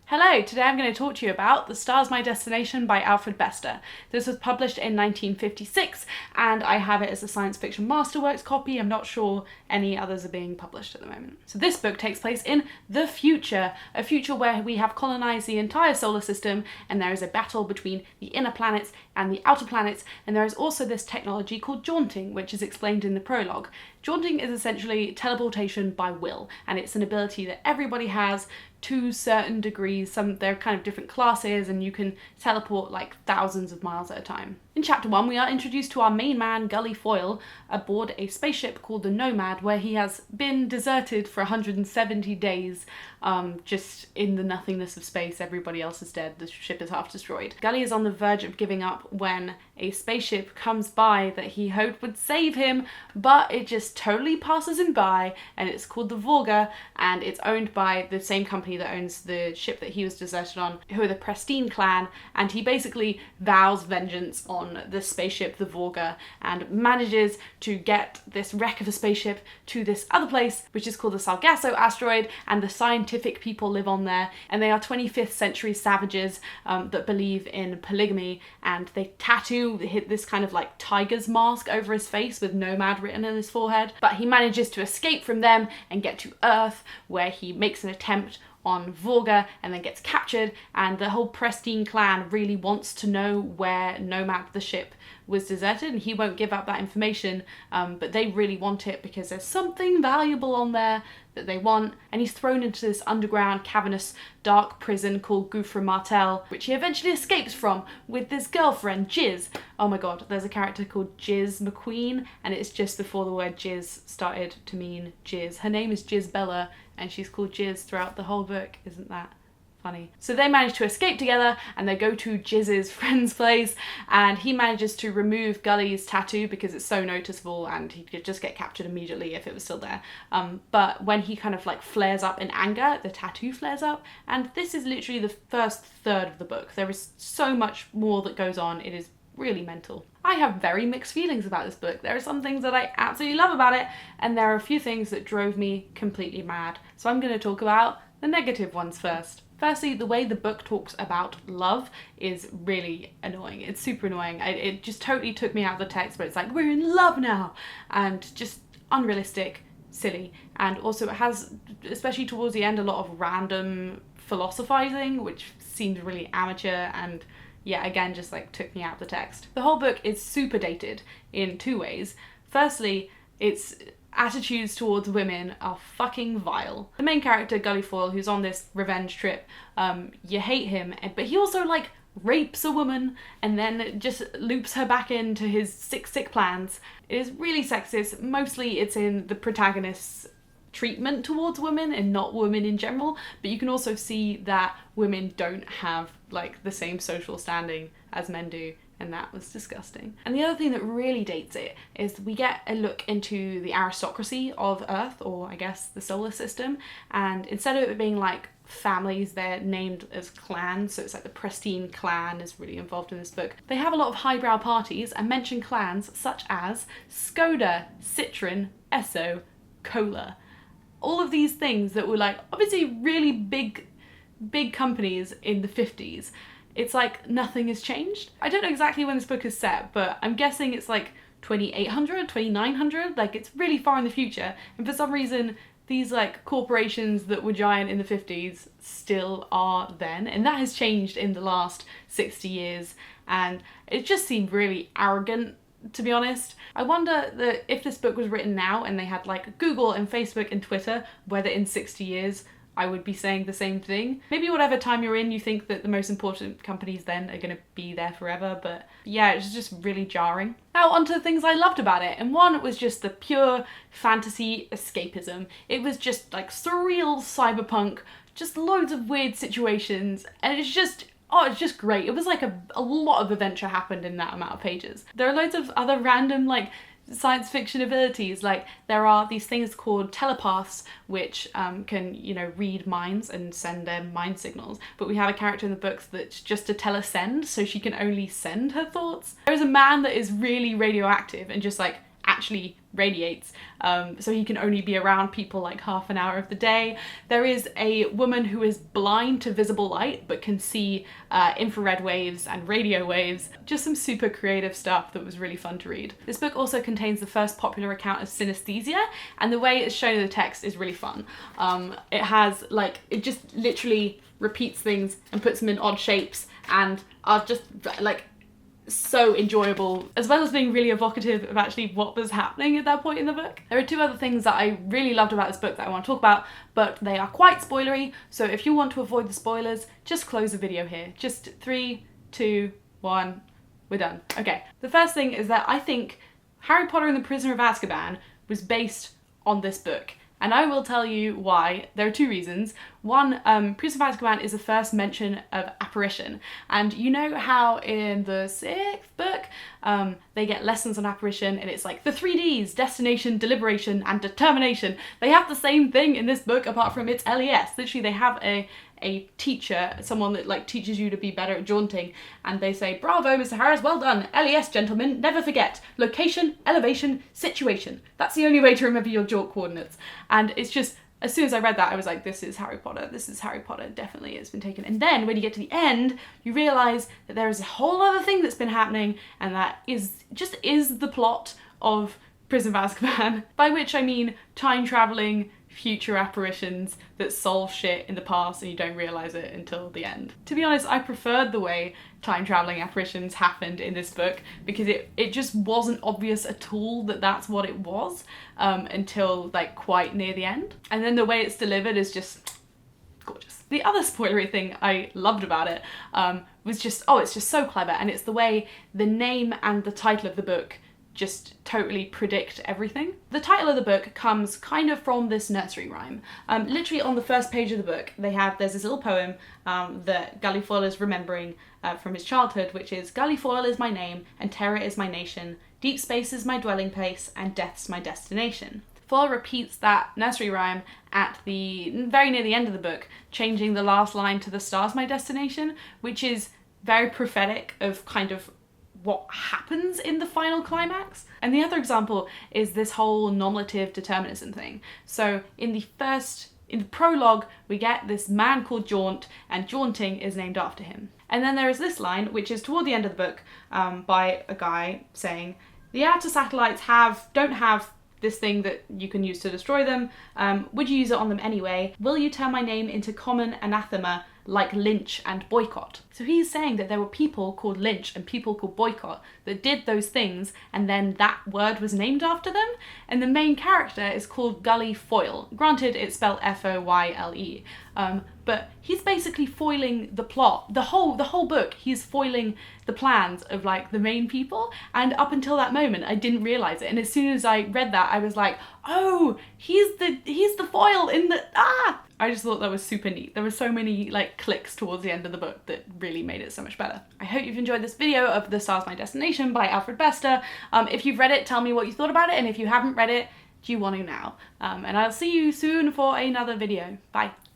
Hello, today I'm going to talk to you about The Star's My Destination by Alfred. This was published in 1956 and I have it as a science fiction masterworks copy. I'm not sure any others are being published at the moment. So this book takes place in the future, a future where we have colonized the entire solar system and there is a battle between the inner planets and the outer planets, and there is also this technology called jaunting, which is explained in the prologue. Jaunting is essentially teleportation by will, and it's an ability that everybody has to certain degrees. They're kind of different classes and you can teleport like thousands of miles at a time. In chapter 1 we are introduced to our main man Gully Foyle aboard a spaceship called the Nomad, where he has been deserted for 170 days, just in the nothingness of space. Everybody else is dead, the ship is half destroyed. Gully is on the verge of giving up when a spaceship comes by that he hoped would save him, but it just totally passes him by, and it's called the Vorga, and it's owned by the same company that owns the ship that he was deserted on, who are the Pristine clan, and he basically vows vengeance on the spaceship, the Vorga, and manages to get this wreck of a spaceship to this other place, which is called the Sargasso asteroid, and the scientific people live on there, and they are 25th century savages that believe in polygamy, and they tattoo this kind of like tiger's mask over his face with Nomad written on his forehead. But he manages to escape from them and get to Earth, where he makes an attempt on Vorga and then gets captured, and the whole Pristine clan really wants to know where Nomad the ship was deserted, and he won't give up that information, but they really want it because there's something valuable on there that they want, and he's thrown into this underground cavernous dark prison called Gouffre Martel, which he eventually escapes from with this girlfriend Jizz. Oh my god, there's a character called Jizz McQueen, and it's just before the word Jizz started to mean Jizz. Her name is Jizz Bella and she's called Jizz throughout the whole book. Isn't that funny? So they manage to escape together and they go to Jizz's friend's place, and he manages to remove Gully's tattoo because it's so noticeable and he could just get captured immediately if it was still there. But when he kind of like flares up in anger, the tattoo flares up, and this is literally the first third of the book. There is so much more that goes on. It is really mental. I have very mixed feelings about this book. There are some things that I absolutely love about it, and there are a few things that drove me completely mad. So I'm going to talk about the negative ones first. Firstly, the way the book talks about love is really annoying. It's super annoying. It just totally took me out of the text, but it's like, we're in love now, and just unrealistic, silly. And also it has, especially towards the end, a lot of random philosophizing, which seemed really amateur, and yeah, again, just like took me out of the text. The whole book is super dated in two ways. Firstly, its attitudes towards women are fucking vile. The main character, Gully Foyle, who's on this revenge trip, you hate him, but he also like rapes a woman and then just loops her back into his sick plans. It is really sexist. Mostly it's in the protagonist's treatment towards women and not women in general, but you can also see that women don't have like the same social standing as men do, and that was disgusting. And the other thing that really dates it is we get a look into the aristocracy of Earth, or I guess the solar system, and instead of it being like families, they're named as clans, so it's like the Pristine clan is really involved in this book. They have a lot of highbrow parties and mention clans such as Skoda, Citroen, Esso, Cola. All of these things that were like obviously really big companies in the 50s. It's like nothing has changed. I don't know exactly when this book is set, but I'm guessing it's like 2800, 2900, like it's really far in the future. And for some reason, these like corporations that were giant in the 50s still are then, and that has changed in the last 60 years. And it just seemed really arrogant, to be honest. I wonder that if this book was written now and they had like Google and Facebook and Twitter, whether in 60 years I would be saying the same thing. Maybe whatever time you're in, you think that the most important companies then are going to be there forever, but yeah, it's just really jarring. Now onto the things I loved about it, and one was just the pure fantasy escapism. It was just like surreal cyberpunk, just loads of weird situations, and it's just great. It was like a lot of adventure happened in that amount of pages. There are loads of other random like science fiction abilities, like there are these things called telepaths which can, you know, read minds and send their mind signals, but we have a character in the books that's just a telesend, so she can only send her thoughts. There's a man that is really radioactive and just like actually radiates, so he can only be around people like half an hour of the day. There is a woman who is blind to visible light but can see infrared waves and radio waves. Just some super creative stuff that was really fun to read. This book also contains the first popular account of synesthesia, and the way it's shown in the text is really fun. It has like, it just literally repeats things and puts them in odd shapes and are just like so enjoyable, as well as being really evocative of actually what was happening at that point in the book. There are two other things that I really loved about this book that I want to talk about, but they are quite spoilery, so if you want to avoid the spoilers, just close the video here. Just 3, 2, 1, we're done. Okay, the first thing is that I think Harry Potter and the Prisoner of Azkaban was based on this book. And I will tell you why. There are two reasons. One, Prisoner of Azkaban is the first mention of apparition. And you know how in the 6th book, they get lessons on apparition and it's like the 3Ds, destination, deliberation, and determination. They have the same thing in this book apart from it's LES. Literally they have a teacher, someone that like teaches you to be better at jaunting, and they say, "Bravo, Mr. Harris, well done. LES, gentlemen, never forget. Location, elevation, situation. That's the only way to remember your jaunt coordinates." And it's just, as soon as I read that, I was like, this is Harry Potter. This is Harry Potter. Definitely it's been taken. And then when you get to the end, you realise that there is a whole other thing that's been happening, and that is the plot of Prisoner of Azkaban, by which I mean time travelling future apparitions that solve shit in the past and you don't realise it until the end. To be honest, I preferred the way time travelling apparitions happened in this book, because it just wasn't obvious at all that that's what it was until like quite near the end. And then the way it's delivered is just gorgeous. The other spoilery thing I loved about it was just, it's just so clever, and it's the way the name and the title of the book just totally predict everything. The title of the book comes kind of from this nursery rhyme. Literally on the first page of the book, there's this little poem that Gully Foyle is remembering from his childhood, which is, "Gully Foyle is my name, and Terra is my nation. Deep space is my dwelling place, and death's my destination." Foyle repeats that nursery rhyme at the very near the end of the book, changing the last line to "the star's my destination," which is very prophetic of kind of what happens in the final climax. And the other example is this whole nominative determinism thing. So in the prologue, we get this man called Jaunt, and jaunting is named after him. And then there is this line, which is toward the end of the book, by a guy saying, "The outer satellites don't have this thing that you can use to destroy them. Would you use it on them anyway? Will you turn my name into common anathema like lynch and boycott?" So he's saying that there were people called lynch and people called boycott that did those things, and then that word was named after them. And the main character is called Gully Foyle. Granted, it's spelled Foyle. But he's basically foiling the plot. The whole book, he's foiling the plans of like the main people. And up until that moment, I didn't realize it. And as soon as I read that, I was like, oh, he's the foil in the, I just thought that was super neat. There were so many like clicks towards the end of the book that really made it so much better. I hope you've enjoyed this video of The Star's My Destination by Alfred Bester. If you've read it, tell me what you thought about it. And if you haven't read it, do you want to now? And I'll see you soon for another video. Bye.